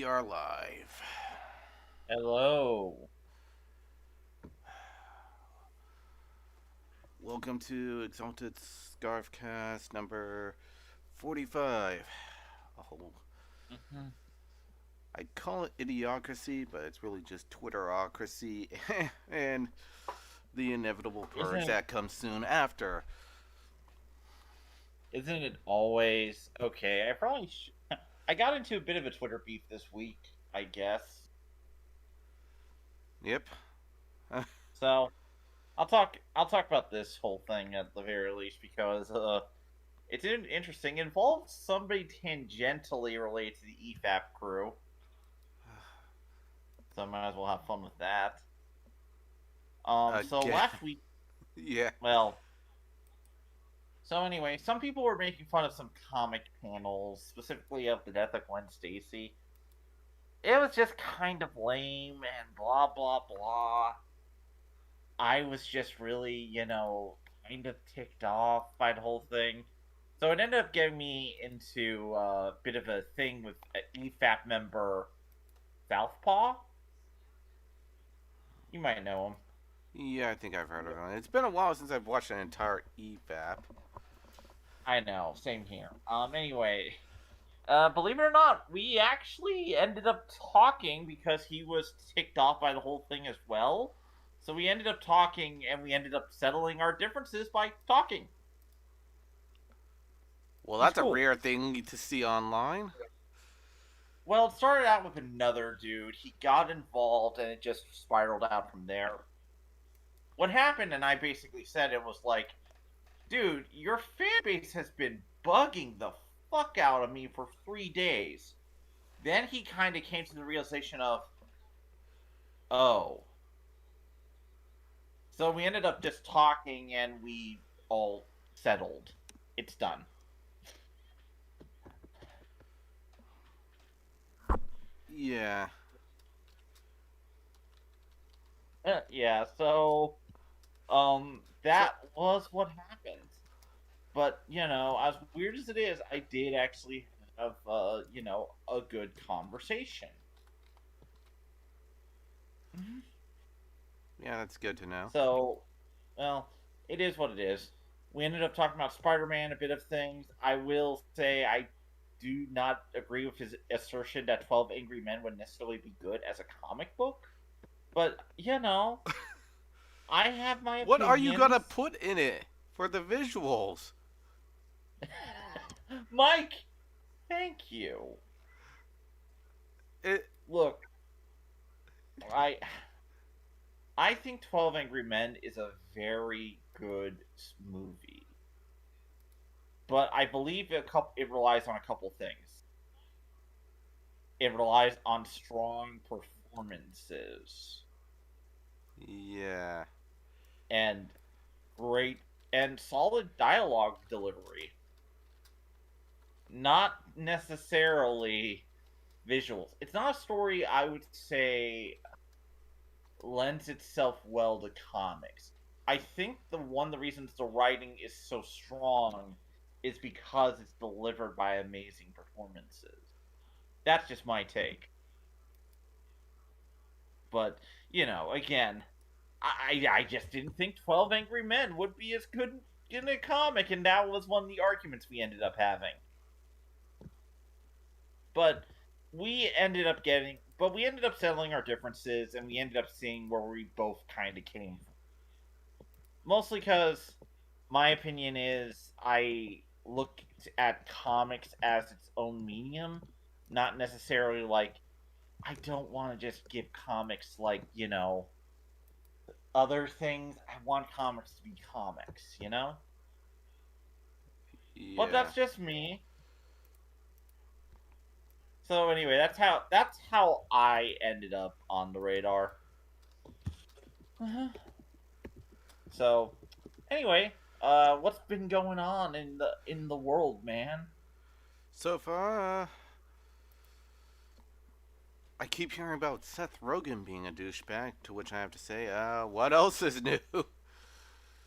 are live. Hello. Welcome to Exalted Scarfcast number 45. Oh, Mhm. I call it idiocracy, but it's really just Twitterocracy and the inevitable Isn't purge it, that comes soon after. isn't it always okay? I got into a bit of a Twitter beef this week, I guess. Yep. So I'll talk about this whole thing at the very least because it's interesting. It involves somebody tangentially related to the EFAP crew, so I might as well have fun with that. So Again. last week, Yeah. well, so anyway, some people were making fun of some comic panels, specifically of the death of Gwen Stacy. It was just kind of lame and blah blah blah. I was just really, kind of ticked off by the whole thing. So it ended up getting me into a bit of a thing with an EFAP member, Southpaw. You might know him. Yeah, I think I've heard of it. It's been a while since I've watched an entire EFAP. I know, same here. Anyway, believe it or not, we actually ended up talking because he was ticked off by the whole thing as well. So we ended up talking and we ended up settling our differences by talking. Well, He's that's a cool. rare thing to see online. Well, it started out with another dude. He got involved and it just spiraled out from there. What happened, and I basically said it was like, dude, your fan base has been bugging the fuck out of me for 3 days. Then he kind of came to the realization of, oh. So we ended up just talking and we all settled. It's done. Yeah. Yeah, so So, that was what happened. But, as weird as it is, I did actually have a good conversation. Mhm. yeah, that's good to know. So, well, it is what it is. We ended up talking about Spider-Man, a bit of things. I will say I do not agree with his assertion that 12 Angry Men would necessarily be good as a comic book. But, I have my What are you gonna opinions. put in it for the visuals? Mike, thank you. It, Look, I I think 12 Angry Men is a very good movie. But I believe it relies on a couple things. It relies on strong performances yeah. and great and solid dialogue delivery, not necessarily visuals. It's not a story I would say lends itself well to comics. I think the reasons the writing is so strong is because it's delivered by amazing performances. That's just my take. But, again, I just didn't think 12 Angry Men would be as good in a comic, and that was one of the arguments we ended up having. But we ended up settling our differences, and we ended up seeing where we both kind of came from. Mostly because my opinion is I look at comics as its own medium, not necessarily like I don't want to just give comics like, other things. I want comics to be comics. But Yeah. that's just me. So anyway, that's how I ended up on the radar. Uh-huh. So anyway, what's been going on in the world, man? So far, I keep hearing about Seth Rogen being a douchebag, to which I have to say, what else is new?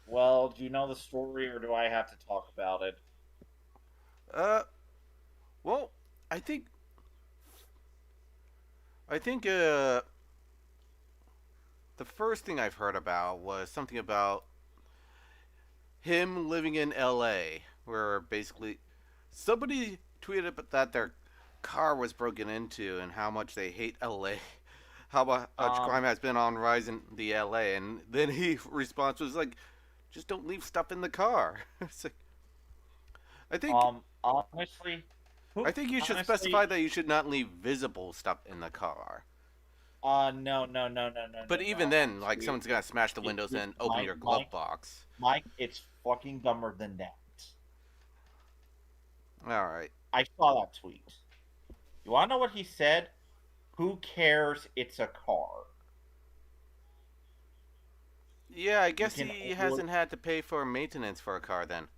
Well, do you know the story, or do I have to talk about it? uh, well, I think I think the first thing I've heard about was something about him living in L.A., where basically somebody tweeted that their car was broken into and how much they hate L.A. How much Um, crime has been on rise in the L.A. And then he response was like, "Just don't leave stuff in the car." It's like, I think honestly, I think you should specify honestly, that you should not leave visible stuff in the car. no, no, no, no, no, But no, even no, then, like dude, someone's gonna smash the windows dude, and open Mike, your glove Mike, box. Mike, it's fucking dumber than that. All right. I saw that tweet. You want to know what he said? Who cares? It's a car. Yeah, I You guess can he always, hasn't had to pay for maintenance for a car then.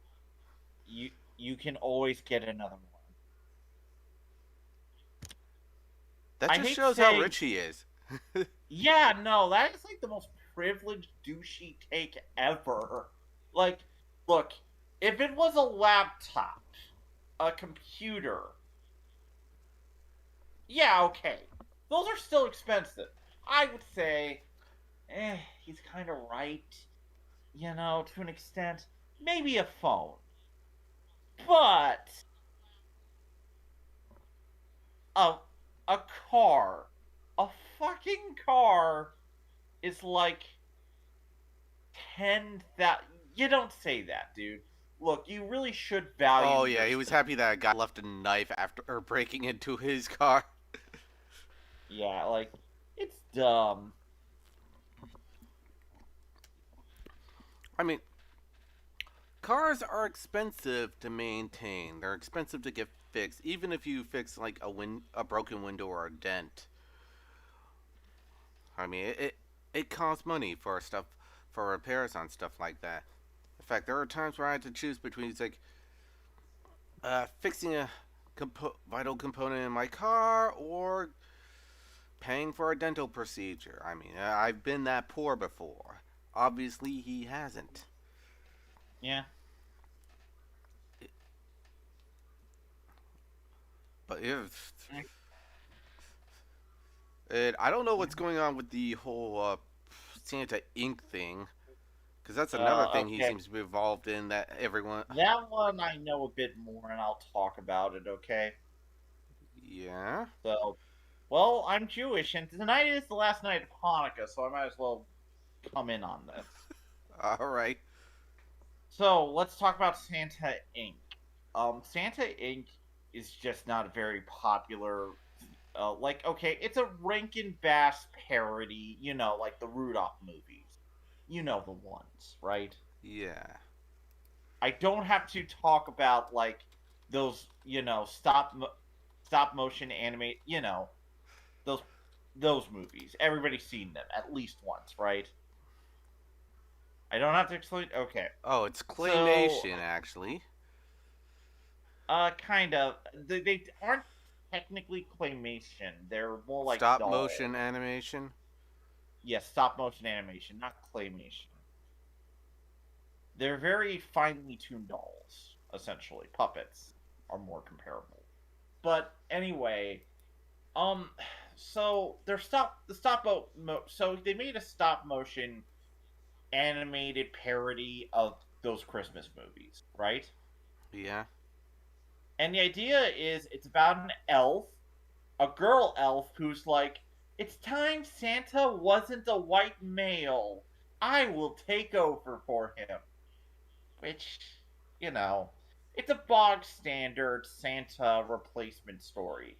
you can always get another one. That I just hate shows how saying, rich he is. yeah, no, that is like the most privileged douchey take ever. Like, look, if it was a laptop, a computer, yeah, okay, those are still expensive. I would say, he's kind of right, to an extent. Maybe a phone, but a a car, a fucking car is like 10,000. You don't say that, dude. Look, you really should value Oh yeah, your he was stuff. happy that a guy left a knife after breaking into his car. Yeah, like it's dumb. I mean, cars are expensive to maintain. They're expensive to get fixed, even if you fix like a broken window or a dent. I mean, it costs money for stuff for repairs on stuff like that. In fact, there are times where I had to choose between it's like fixing a vital component in my car or paying for a dental procedure. I mean, I've been that poor before. Obviously, he hasn't. Yeah. But if I don't know what's going on with the whole Santa Ink thing, because that's another thing he Okay. seems to be involved in. That everyone, That one I know a bit more, and I'll talk about it. Okay. yeah, So, well, I'm Jewish, and tonight is the last night of Hanukkah, so I might as well come in on this. all right, So let's talk about Santa Inc. Santa Inc. is just not a very popular. Like, okay, it's a Rankin Bass parody, like the Rudolph movies. You know the ones, right? yeah. I don't have to talk about like those, stop motion animate, those those movies. Everybody's seen them at least once, right? I don't have to explain. Okay, Oh, it's so claymation actually. kind of. They aren't technically claymation. They're more like Stop dolls. motion animation. Yes, stop motion animation, not claymation. They're very finely tuned dolls, essentially. Puppets are more comparable. But anyway, um, so so they made a stop motion animated parody of those Christmas movies, right? Yeah, And the idea is it's about an elf, a girl elf who's like, "It's time Santa wasn't a white male. I will take over for him." Which, you know, it's a bog standard Santa replacement story.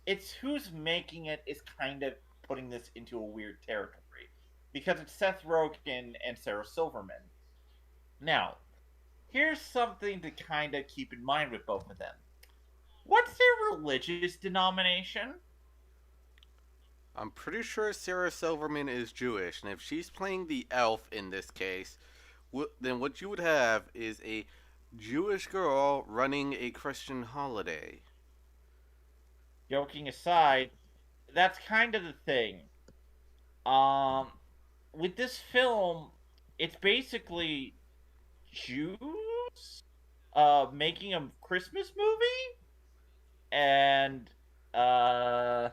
It's who's making it is kind of putting this into a weird territory because it's Seth Rogen and Sarah Silverman. Now, here's something to kind of keep in mind with both of them. What's their religious denomination? I'm pretty sure Sarah Silverman is Jewish, and if she's playing the elf in this case, then what you would have is a Jewish girl running a Christian holiday. Joking aside, that's kind of the thing. Um, with this film, it's basically Jews making a Christmas movie, and uh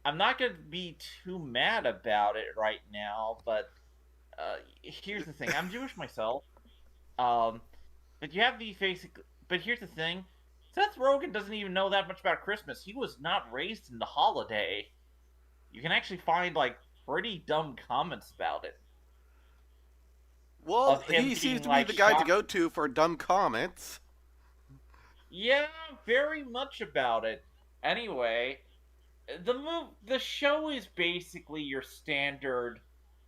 I'm not gonna be too mad about it right now, but here's the thing: I'm Jewish myself. Um, but you have the basic. But here's the thing: Seth Rogen doesn't even know that much about Christmas. He was not raised in the holiday. You can actually find like pretty dumb comments about it Well, of him he seems being to be like the guy to shocked. go to for dumb comments. Yeah, very much about it. Anyway, the show is basically your standard.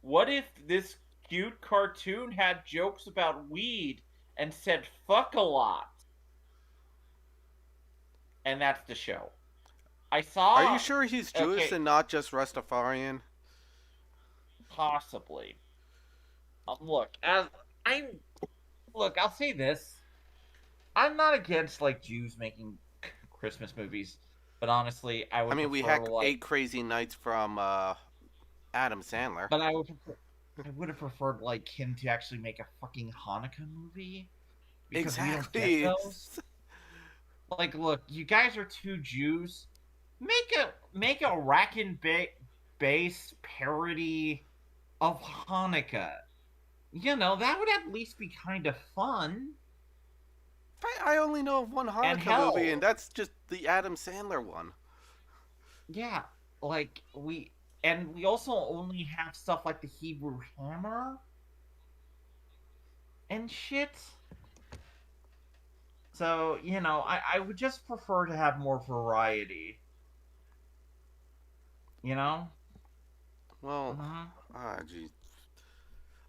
What if this cute cartoon had jokes about weed and said fuck a lot? And that's the show. I Are you saw. sure he's Jewish Okay, and not just Rastafarian? possibly. Look, as I look, I'll say this: I'm not against like Jews making Christmas movies, but honestly, I I would mean, we prefer had like. Eight Crazy Nights from Adam Sandler. But I would have preferred like him to actually make a fucking Hanukkah movie because we don't get Exactly. those. Like, look, you guys are two Jews. Make a based parody of Hanukkah. You know, that would at least be kind of fun. I only know of one And Hanukkah movie, and hell, that's just the Adam Sandler one. yeah, like we also only have stuff like the Hebrew Hammer and shit. So, I would just prefer to have more variety, you know? Well, Uh-huh. geez.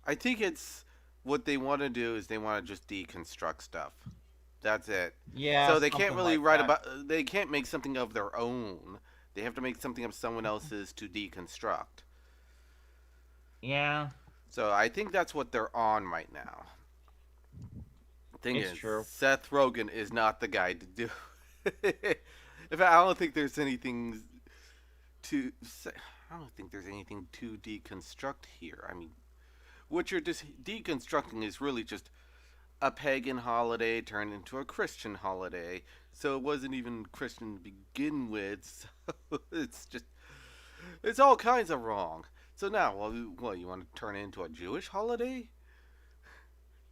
I think it's what they want to do is they want to just deconstruct stuff. That's it. Yeah, So they can't something really like write that. about. They can't make something of their own. They have to make something of someone else's to deconstruct. Yeah, So I think that's what they're on right now. Thing it's is, true. Seth Rogen is not the guy to do. In fact, I don't think there's anything to. I don't think there's anything to deconstruct here. I mean, what you're just deconstructing is really just a pagan holiday turned into a Christian holiday. So it wasn't even Christian to begin with. So it's just it's all kinds of wrong. So now, well, you want to turn it into a Jewish holiday?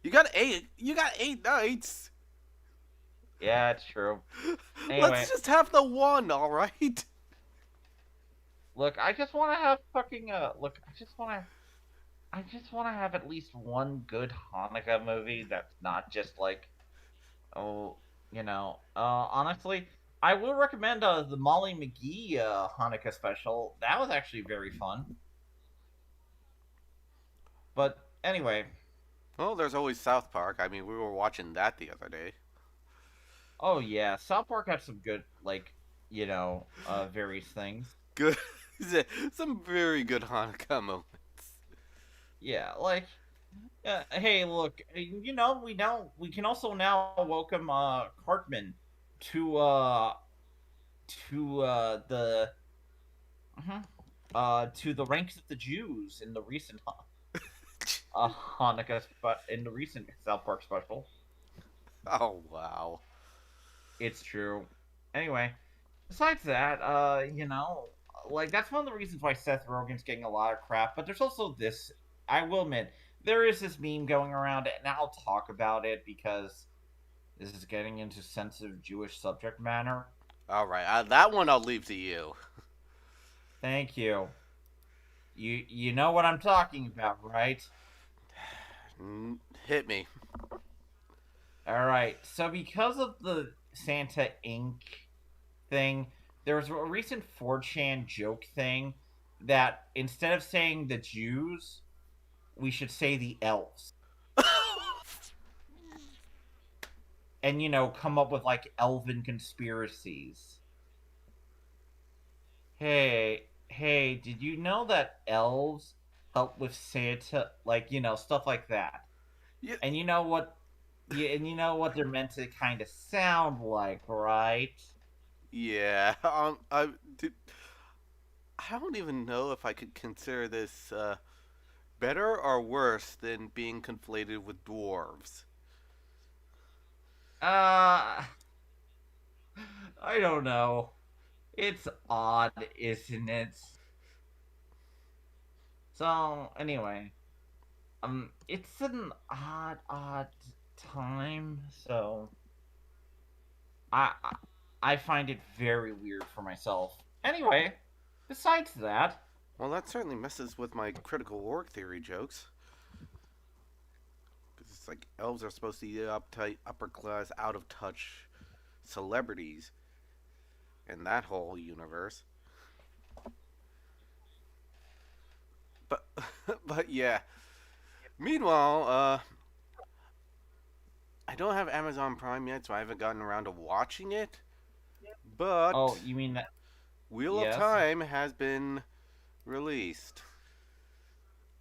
You got eight. You got 8 nights. Yeah, it's true. Let's Anyway, just have the one, all right? look, I just want to have fucking look, I just want to have at least one good Hanukkah movie that's not just like, oh, honestly, I will recommend the Molly McGee Hanukkah special. That was actually very fun. But anyway, Well, there's always South Park. I mean, we were watching that the other day. oh yeah, South Park had some good like, various things. Good, some very good Hanukkah moments. Yeah, like hey, look, we can also now welcome Cartman to to the mhm, to the ranks of the Jews in the recent Hanukkah in the recent South Park special. Oh wow. It's true. Anyway, besides that, like that's one of the reasons why Seth Rogen's getting a lot of crap. But there's also this. I will admit, there is this meme going around, and I'll talk about it because this is getting into sensitive Jewish subject matter. All right, that one I'll leave to you. Thank you. You know what I'm talking about, right? Hit me. All right. So because of the Santa Inc. thing, there was a recent 4chan joke thing that instead of saying the Jews, we should say the elves. And come up with like elven conspiracies. Hey, did you know that elves help with Santa, like stuff like that? yeah, And you know what? Yeah, and you know what they're meant to kind of sound like, right? yeah. I don't even know if I could consider this better or worse than being conflated with dwarves. Uh, I don't know. It's odd, isn't it? So anyway, it's an odd time. So I I, I find it very weird for myself. Anyway, besides that, Well, that certainly messes with my critical org theory jokes. Because it's like elves are supposed to be uptight, upper class, out of touch celebrities in that whole universe. But, but yeah. Meanwhile, I don't have Amazon Prime yet, so I haven't gotten around to watching it. oh, But you mean that? Wheel of Yes, Time has been released.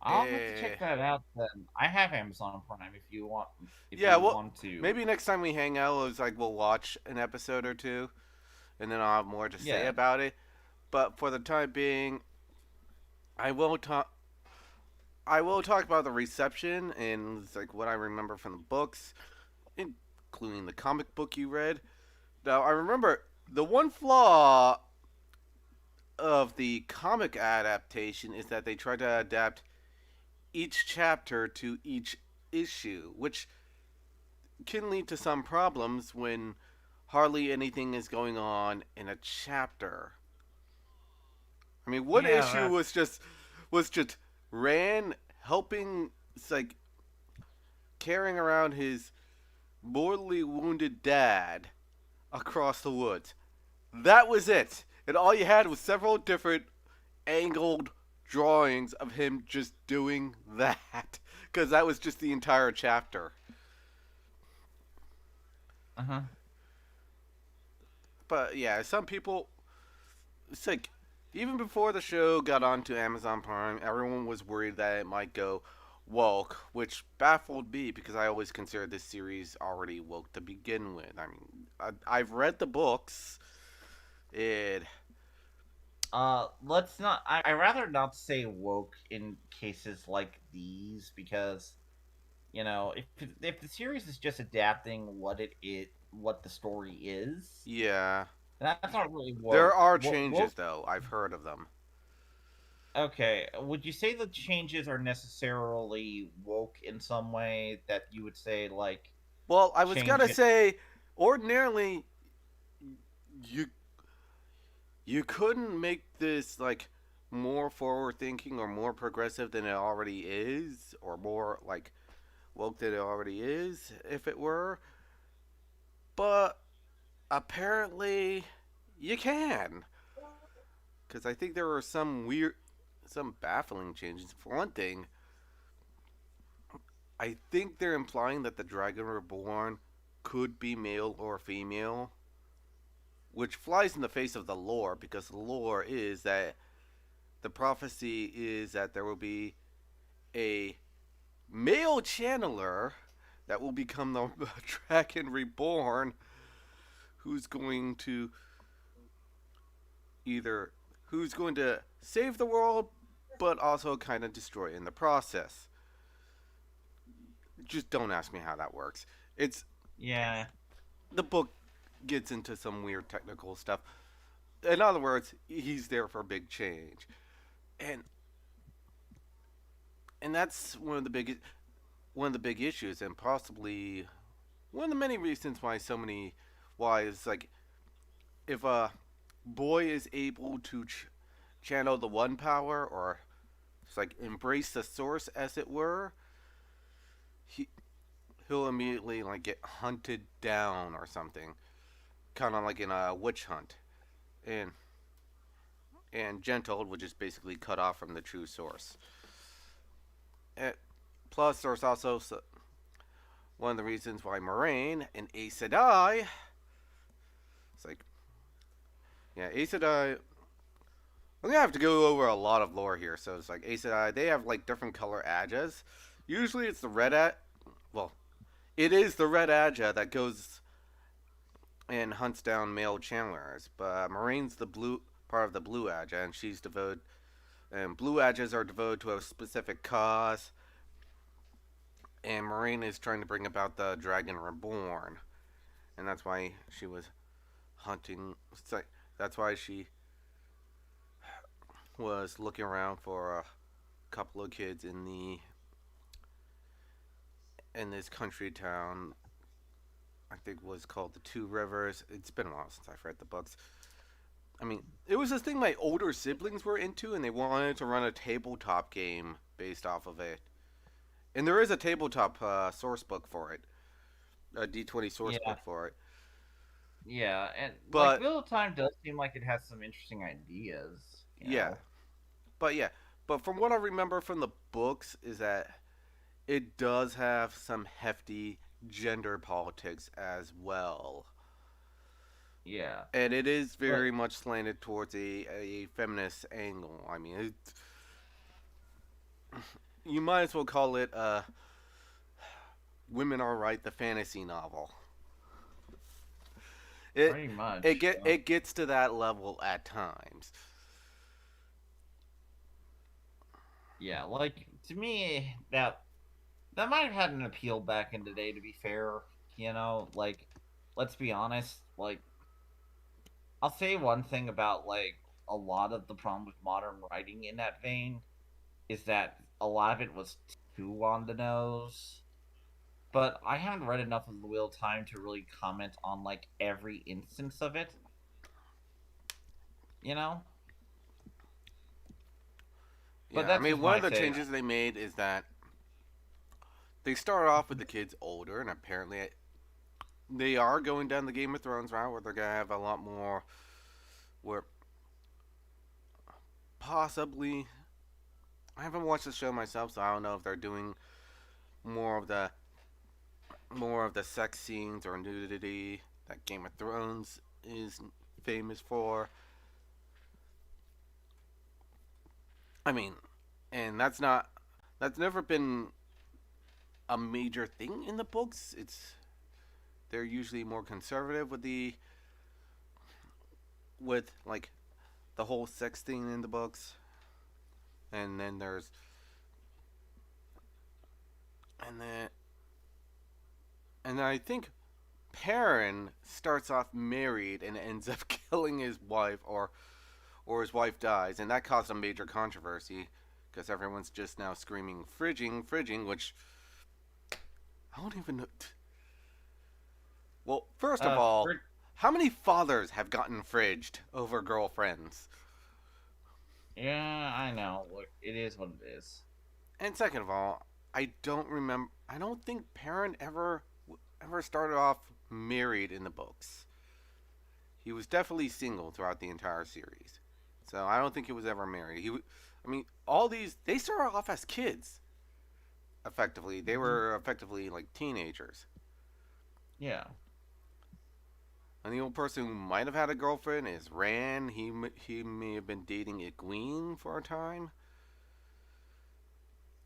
I'll have to Eh, check that out then. I have Amazon Prime if yeah, you well, want to. maybe next time we hang out, it's like we'll watch an episode or two, and then I'll have more to say Yeah. about it. But for the time being, I will talk. I will talk about the reception and like what I remember from the books, including the comic book you read. Now, I remember the one flaw of the comic adaptation is that they tried to adapt each chapter to each issue, which can lead to some problems when hardly anything is going on in a chapter. I mean, one Yeah, issue that's was just Rand helping, it's like carrying around his mortally wounded dad across the woods. That was it. And all you had was several different angled drawings of him just doing that. Because that was just the entire chapter. uh-huh. But yeah, some people, it's like, even before the show got onto Amazon Prime, everyone was worried that it might go woke, which baffled me because I always considered this series already woke to begin with. I mean, I've read the books. It Let's not. I rather not say woke in cases like these because if the series is just adapting what the story is, yeah, that's not really there woke. are Woke. changes though. I've heard of them. Okay, would you say the changes are necessarily woke in some way that you would say like Well, I was change gonna it? say, ordinarily you you couldn't make this like more forward thinking or more progressive than it already is, or more like woke than it already is, if it were. But apparently, you can, because I think there were some baffling changes. For one thing, I think they're implying that the Dragon Reborn could be male or female, which flies in the face of the lore because the lore is that the prophecy is that there will be a male channeler that will become the Dragon Reborn, who's going to either who's going to save the world, but also kind of destroy it in the process. Just don't ask me how that works. It's Yeah, the book gets into some weird technical stuff. In other words, he's there for a big change, and that's one of the big issues, and possibly one of the many reasons why it's like if a boy is able to channel the one power or it's like embrace the source as it were, he he'll immediately like get hunted down or something, kind of like in a witch hunt, and gentled, which is basically cut off from the true source. And plus, there's also one of the reasons why Moraine and Aes Sedai, it's like yeah, Aes Sedai. I'm gonna have to go over a lot of lore here, so it's like Aes Sedai. They have like different color Ajas. Usually, it's the red at. Well, it is the red Aja that goes and hunts down male channelers, but Moraine's the blue part of the blue Aja, and she's devoted. And blue Ajas are devoted to a specific cause, and Moraine is trying to bring about the Dragon Reborn, and that's why she was hunting. It's like That's why she was looking around for a couple of kids in this country town. I think was called the Two Rivers. It's been a while since I've read the books. I mean, it was this thing my older siblings were into, and they wanted to run a tabletop game based off of it. And there is a tabletop source book for it, a D20 source Yeah, book for it. yeah, and like But Wheel of Time does seem like it has some interesting ideas, you yeah, know. but yeah, but from what I remember from the books is that it does have some hefty gender politics as well. Yeah, And it is but very much slanted towards a feminist angle. I mean, you might as well call it "Women Are Right," the fantasy novel. It pretty much. it gets to that level at times. Yeah, like to me that might have had an appeal back in the day. To be fair, like let's be honest. Like I'll say one thing about like a lot of the problem with modern writing in that vein is that a lot of it was too on the nose. But I haven't read enough of the Wheel of Time to really comment on like every instance of it. You know, but Yeah, I that's mean, just one my of the take. changes they made is that they start off with the kids older, and apparently they are going down the Game of Thrones route, where they're gonna have a lot more, where possibly I haven't watched the show myself, so I don't know if they're doing more of the more of the sex scenes or nudity that Game of Thrones is famous for. I mean, and that's never been a major thing in the books. It's they're usually more conservative with like the whole sex thing in the books. And then there's and then and I think Perrin starts off married and ends up killing his wife, or his wife dies, and that caused a major controversy because everyone's just now screaming fridging, which I don't even know. Well, first of all, For how many fathers have gotten fridged over girlfriends? Yeah, I know. Look, it is what it is. And second of all, I don't remember. I don't think Perrin ever started off married in the books. He was definitely single throughout the entire series. So I don't think he was ever married. I mean, all these they started off as kids. Effectively, they Hmm. were effectively like teenagers. Yeah. And the only person who might have had a girlfriend is Rand. He may have been dating Egwene for a time,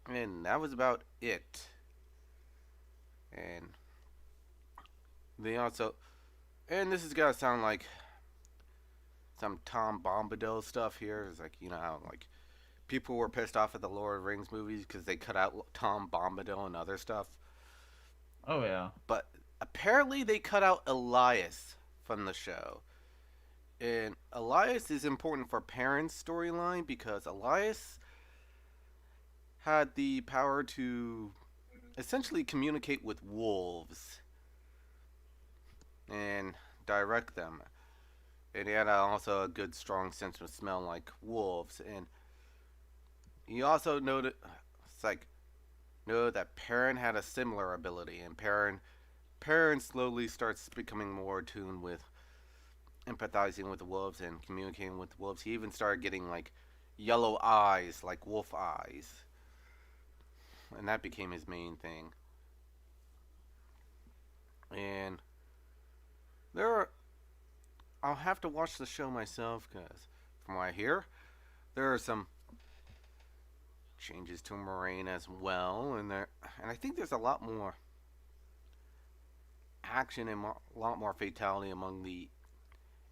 and that was about it. And they also, and this is gonna sound like some Tom Bombadil stuff here. It's like how like people were pissed off at the Lord of the Rings movies because they cut out Tom Bombadil and other stuff. Oh yeah. But apparently they cut out Elias from the show. And Elias is important for Perrin's storyline because Elias had the power to essentially communicate with wolves and direct them. And he had also a good, strong sense of smell like wolves. And he also noted, it's like, know that Perrin had a similar ability, and Perrin slowly starts becoming more attuned with empathizing with the wolves and communicating with the wolves. He even started getting like yellow eyes, like wolf eyes, and that became his main thing. And there, are, I'll have to watch the show myself because, from what I hear, there are some changes to Moraine as well, and I think there's a lot more action and a lot more fatality among the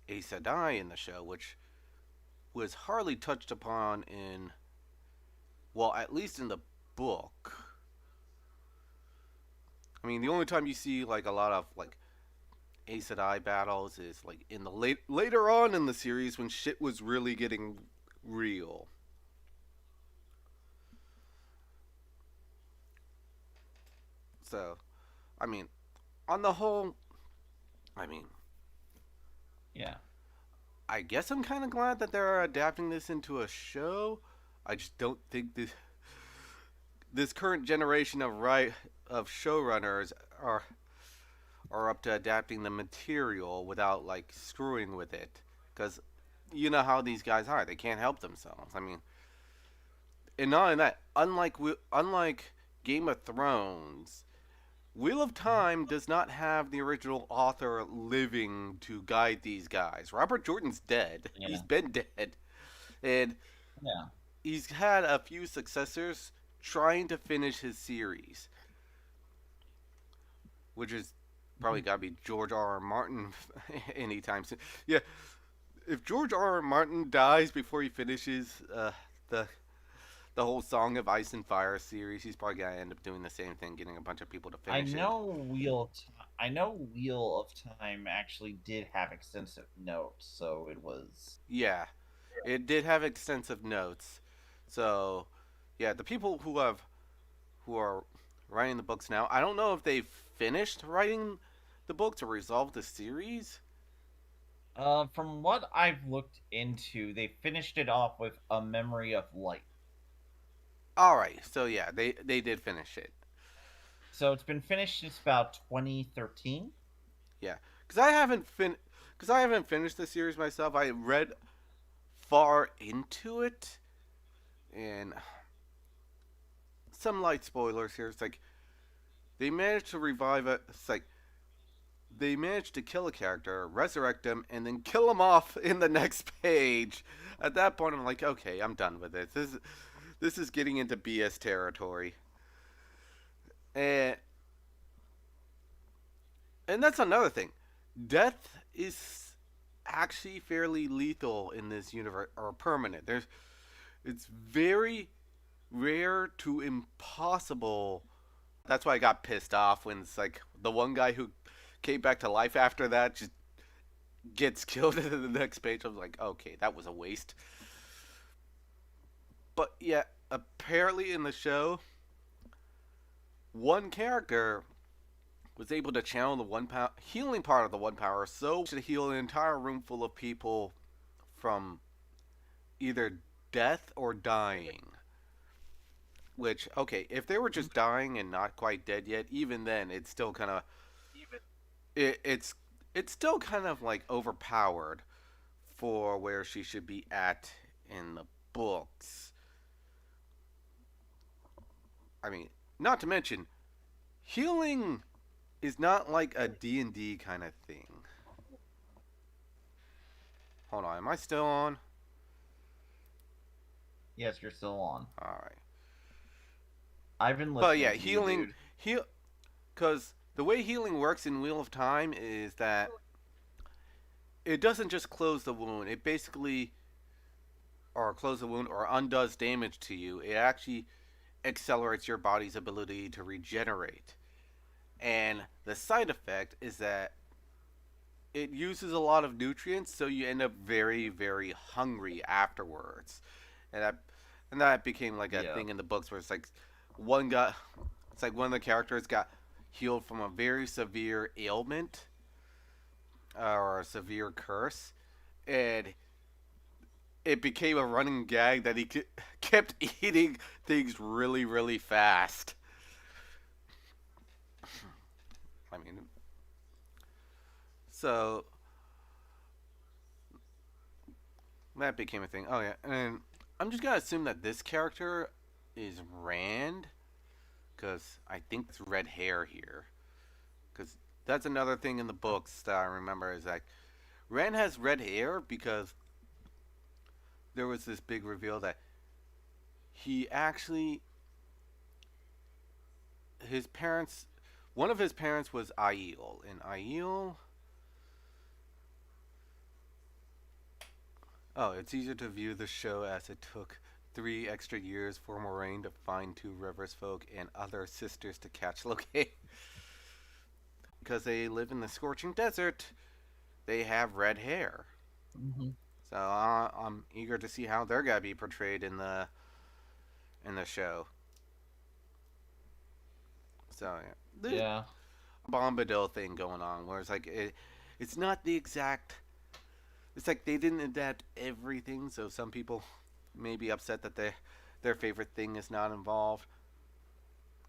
Aes Sedai in the show, which was hardly touched upon in, well, at least in the book. I mean, the only time you see like a lot of like Aes Sedai battles is like in the later on in the series when shit was really getting real. So, I mean, on the whole, I mean, Yeah. I guess I'm kind of glad that they're adapting this into a show. I just don't think this current generation of showrunners are are up to adapting the material without like screwing with it, because you know how these guys are. They can't help themselves. I mean, and not only that, unlike Game of Thrones, Wheel of Time does not have the original author living to guide these guys. Robert Jordan's dead. He's Yeah. been dead. And Yeah. he's had a few successors trying to finish his series, which is probably Mhm. got to be George R. R. Martin anytime soon. Yeah, if George R. R. Martin dies before he finishes the the whole Song of Ice and Fire series, he's probably gonna end up doing the same thing, getting a bunch of people to I finish it. know I know Wheel of Time actually did have extensive notes, so it was. Yeah, it did have extensive notes. So, yeah, the people who are writing the books now, I don't know if they've finished writing the books or resolved the series. From what I've looked into, they finished it off with A Memory of Light. All right, so yeah, they did finish it. So it's been finished since about 2013. Yeah, because I haven't finished the series myself. I read far into it, and some light spoilers here. It's like they managed to revive it. It's like they managed to kill a character, resurrect him, and then kill him off in the next page. At that point, I'm like, okay, I'm done with it. This is getting into BS territory, and and that's another thing. Death is actually fairly lethal in this universe, or permanent. It's very rare to impossible. That's why I got pissed off when it's like the one guy who came back to life after that just gets killed in the next page. I was like, okay, that was a waste. But yeah, apparently in the show, one character was able to channel the one power healing part of the one power so to heal an entire room full of people from either death or dying. Which, okay, if they were just dying and not quite dead yet, even then, it's still kind of it's it's still kind of like overpowered for where she should be at in the books. I mean, not to mention, healing is not like a D&D kind of thing. Hold on, am I still on? Yes, you're still on. All right. I've been But listening yeah, to you, dude. heal cuz the way healing works in Wheel of Time is that it doesn't just close the wound. It basically or close the wound or undoes damage to you. It actually accelerates your body's ability to regenerate. And the side effect is that it uses a lot of nutrients, so you end up very, very hungry afterwards. And that became like a Yeah. thing in the books where it's like one got, it's like one of the characters got healed from a very severe ailment or a severe curse, and it became a running gag that he kept eating things really, really fast. I mean, so that became a thing. Oh yeah, and I'm just gonna assume that this character is Rand because I think it's red hair here. Because that's another thing in the books that I remember is like Rand has red hair because there was this big reveal that he actually his parents one of his parents was Aiel, and Aiel. Oh, it's easier to view the show as it took 3 extra years for Moraine to find two Rivers folk and other sisters to catch Locate. because they live in the scorching desert, they have red hair. Hmm. So I'm eager to see how they're gonna be portrayed in the show. So yeah, the Yeah. Bombadil thing going on, where it's not the exact. It's like they didn't adapt everything, so some people may be upset that their favorite thing is not involved.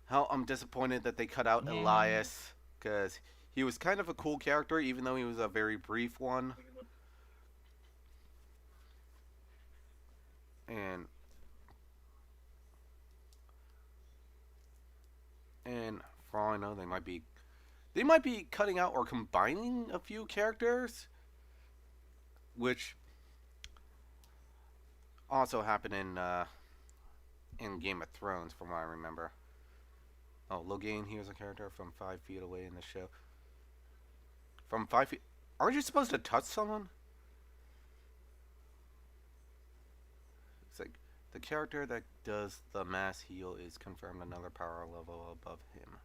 How I'm disappointed that they cut out Yeah. Elias because he was kind of a cool character, even though he was a very brief one. And and for all I know, they might be cutting out or combining a few characters, which also happened in Game of Thrones, from what I remember. Oh, Logain here's a character from 5 feet away in the show. From 5 feet, aren't you supposed to touch someone? It's like the character that does the mass heal is confirmed another power level above him.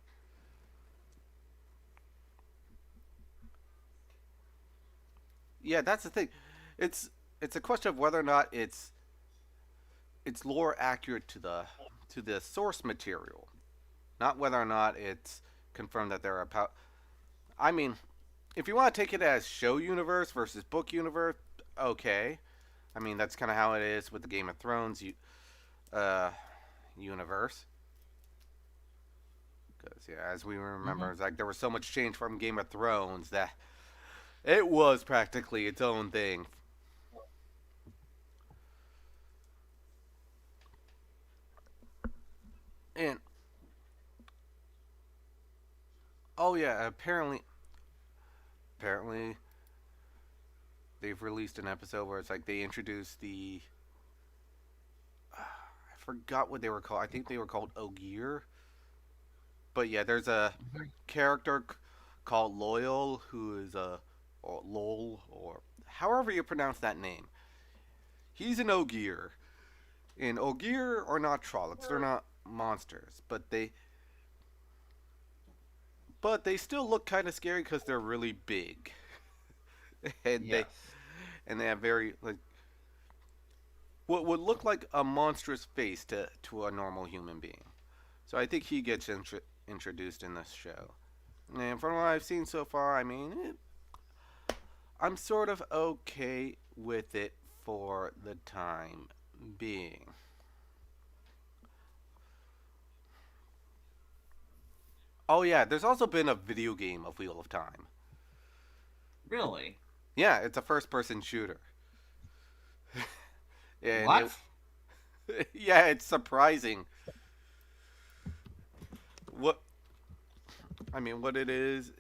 Yeah, that's the thing. It's it's a question of whether or not it's lore accurate to the source material, not whether or not it's confirmed that there are I mean, if you want to take it as show universe versus book universe, okay. I mean, that's kind of how it is with the Game of Thrones uh, universe. Because yeah, as we remember, Hmm. it's like there was so much change from Game of Thrones that it was practically its own thing. And oh yeah, apparently they've released an episode where it's like they introduced I forgot what they were called. I think they were called Ogier. But yeah, there's a character called Loyal who is a or Lol or however you pronounce that name. He's an Ogier. And Ogier are not Trollocs. They're not monsters, but they still look kind of scary because they're really big, and Yes. they have very like what would look like a monstrous face to a normal human being. So I think he gets introduced in this show. And from what I've seen so far, I mean, I'm sort of okay with it for the time being. Oh yeah, there's also been a video game of Wheel of Time. Really? Yeah, it's a first-person shooter, and What? it yeah, it's surprising. What I mean, what it is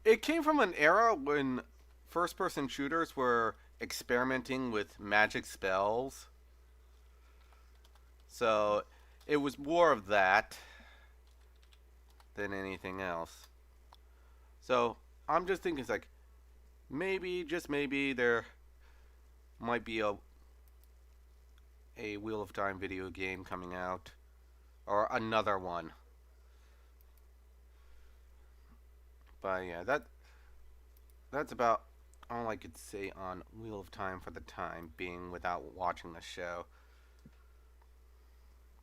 it came from an era when first-person shooters were experimenting with magic spells. So it was more of that than anything else. So I'm just thinking, it's like maybe, just maybe, there might be a Wheel of Time video game coming out, or another one. But yeah, that's about all I could say on Wheel of Time for the time being without watching the show.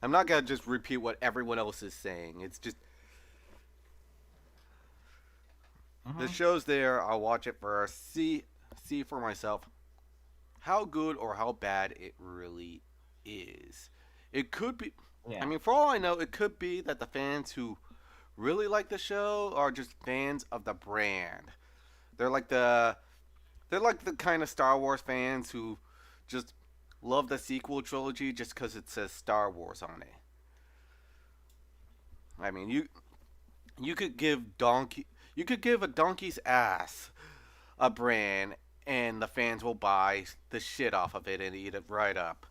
I'm not gonna just repeat what everyone else is saying. It's just the Hmm. show's there. I'll watch it first, see for myself how good or how bad it really is. It could be. I Yeah. mean, for all I know, it could be that the fans who really like the show are just fans of the brand. They're like the they're like the kind of Star Wars fans who just love the sequel trilogy just because it says Star Wars on it. I mean, you could you could give a donkey's ass a brand and the fans will buy the shit off of it and eat it right up.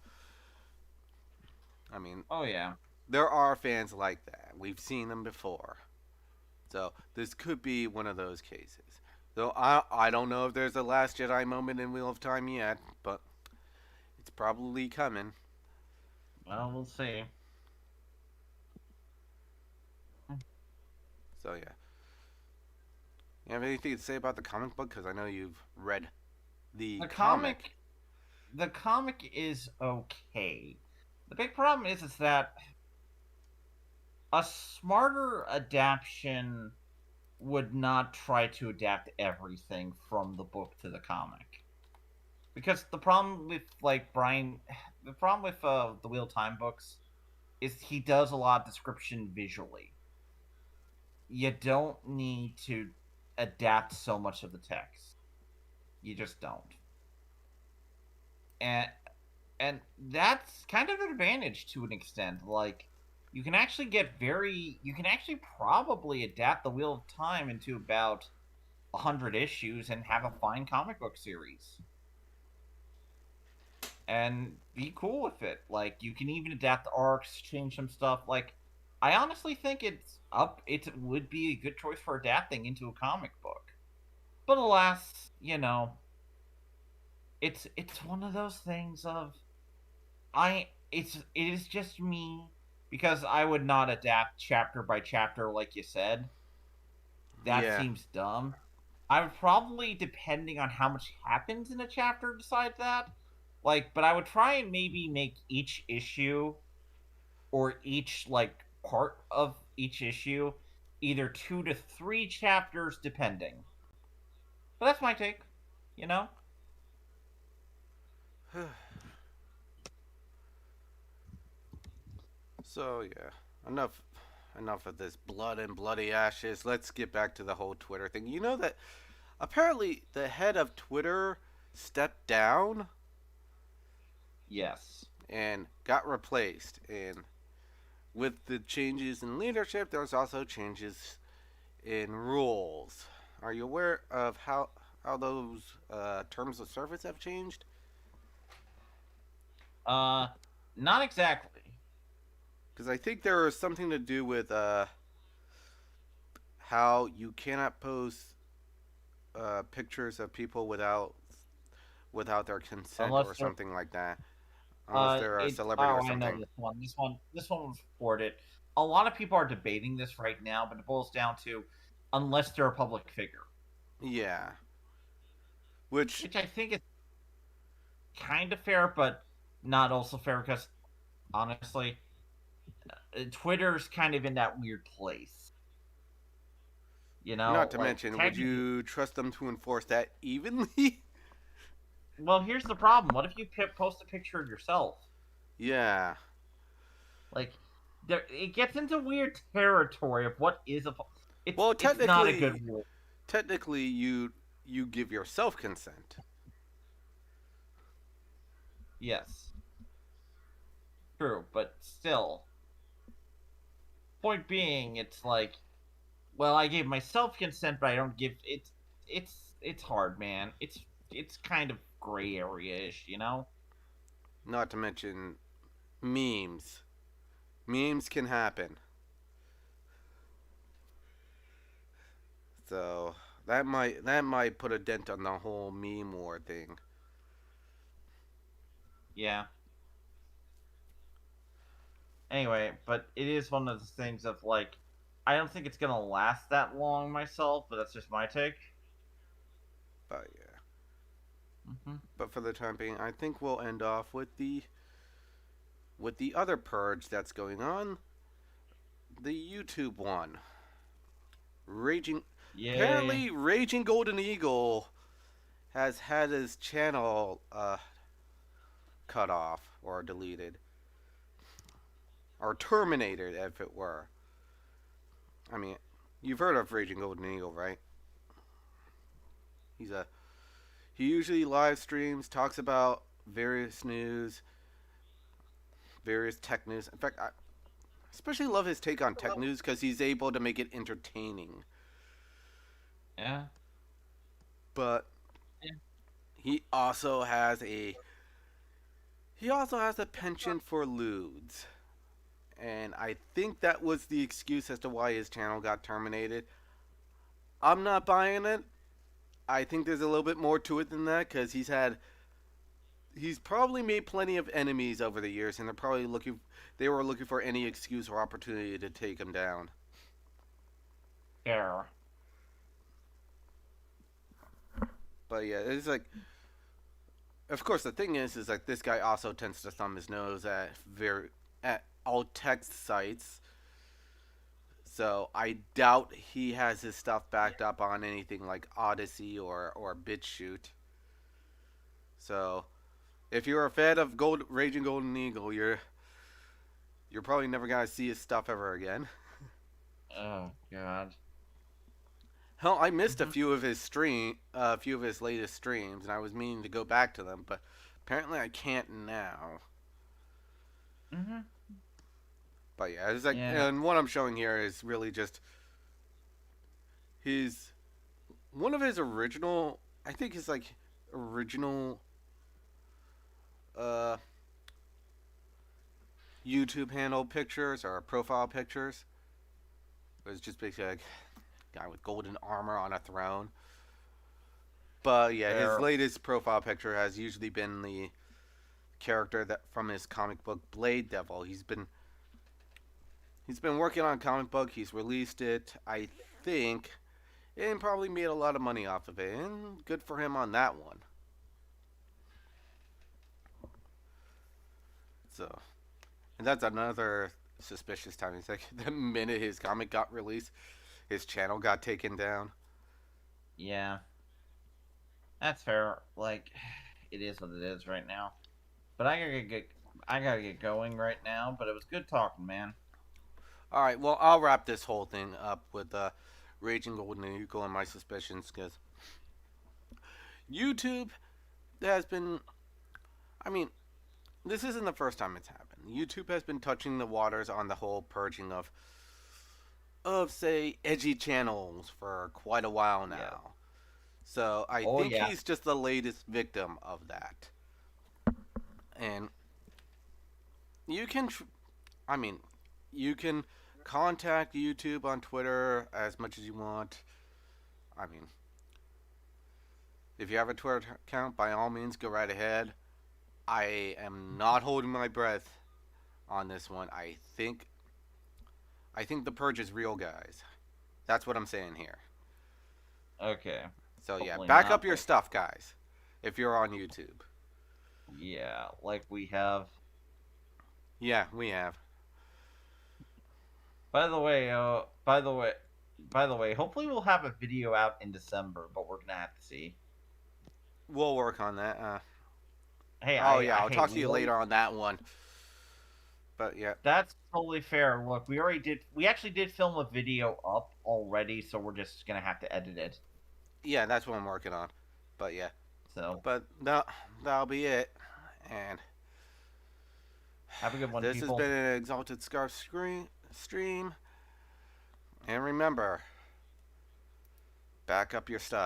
I mean, Oh yeah. there are fans like that. We've seen them before. So this could be one of those cases. Though I don't know if there's a Last Jedi moment in Wheel of Time yet, but it's probably coming. Well, we'll see. So yeah. You have anything to say about the comic book? Because I know you've read the The comic. comic, the comic is okay. The big problem is that a smarter adaptation would not try to adapt everything from the book to the comic. Because the problem with the problem with the Wheel of Time books is he does a lot of description visually. You don't need to adapt so much of the text. You just don't. And and that's kind of an advantage to an extent. Like you can actually probably adapt the Wheel of Time into about 100 issues and have a fine comic book series and be cool with it. Like you can even adapt the arcs, change some stuff. Like I honestly think it would be a good choice for adapting into a comic book. But alas, it's one of those things of it is just me because I would not adapt chapter by chapter like you said. That Yeah. seems dumb. I would probably, depending on how much happens in a chapter, decide that. Like, but I would try and maybe make each issue or each part of each issue either 2 to 3 chapters, depending. But that's my take. You know? So yeah, enough enough of this blood and bloody ashes. Let's get back to the whole Twitter thing. You know that apparently the head of Twitter stepped down Yes. and got replaced. And with the changes in leadership, there's also changes in rules. Are you aware of how those terms of service have changed? Uh, Not exactly. Because I think there is something to do with how you cannot post pictures of people without their consent Unless or they're something like that, unless they're a celebrity or I know something. this one. This one was reported. A lot of people are debating this right now, but it boils down to unless they're a public figure, Yeah, which which I think is kind of fair, but not also fair because honestly, Twitter's kind of in that weird place. not to Like mention, would technically, you trust them to enforce that evenly? well, here's the problem. What if you post a picture of yourself? Yeah. Like, it gets into weird territory of what is a. Well, It's not a good rule. technically, you give yourself consent. Yes, true, but still. Point being, it's like, well, I gave myself consent, but I don't give it's hard, man. It's kind of gray area ish, you know. Not to mention memes. Memes can happen. So that might put a dent on the whole meme war thing. Yeah. Anyway, but it is one of those things of like, I don't think it's gonna last that long myself, but that's just my take. But yeah. Hmm. But for the time being, I think we'll end off with the other purge that's going on, the YouTube one. Raging Yay. Apparently Raging Golden Eagle has had his channel cut off or deleted or terminated if it were. I mean, you've heard of Raging Golden Eagle, right? He's a he usually live streams, talks about various news, various tech news. In fact, I especially love his take on tech news because he's able to make it entertaining. Yeah. But Yeah. he also has a penchant for lewds. And I think that was the excuse as to why his channel got terminated. I'm not buying it. I think there's a little bit more to it than that because he's probably made plenty of enemies over the years, and they were looking for any excuse or opportunity to take him down. Fair. But yeah, it's like, of course, the thing is like this guy also tends to thumb his nose at alt text sites. So I doubt he has his stuff backed up on anything like Odyssey or BitChute. So if you're a fan of Raging Golden Eagle, you're probably never gonna see his stuff ever again. Oh God. Hell, I missed Mhm. a few of his latest streams, and I was meaning to go back to them, but apparently I can't now. Mhm. But yeah, it's like, Yeah. and what I'm showing here is really just his one of his original. I think his like original uh YouTube handle pictures or profile pictures. It was just basically like a guy with golden armor on a throne. But yeah, his Fair. latest profile picture has usually been the character that from his comic book Blade Devil. He's been working on a comic book. He's released it, I think, and probably made a lot of money off of it. And good for him on that one. So, and that's another suspicious time. It's like the minute his comic got released, his channel got taken down. Yeah. That's fair. Like, it is what it is right now. But I gotta get going right now. But it was good talking, man. All right, well, I'll wrap this whole thing up with Raging Golden Eagle and my suspicions because YouTube has been. I mean, this isn't the first time it's happened. YouTube has been touching the waters on the whole purging of say edgy channels for quite a while Yeah. now. So I Oh think yeah. he's just the latest victim of that. And you can, I mean, you can contact YouTube on Twitter as much as you want. I mean, if you have a Twitter account, by all means, go right ahead. I am not holding my breath on this one. I think the purge is real, guys. That's what I'm saying here. Okay. So yeah, Hopefully back not. up your But stuff, guys. If you're on YouTube. yeah, like we have. Yeah, we have. By the way, hopefully we'll have a video out in December, but we're gonna have to see. We'll work on that. Hey, Oh yeah, I'll hey, talk to you later on that one. But yeah, that's totally fair. Look, we actually did film a video up already, so we're just gonna have to edit it. yeah, that's what I'm working on. But yeah, So but no, that'll be it. And have a good one, this has people. been an Exalted Scarf stream. And remember, back up your stuff.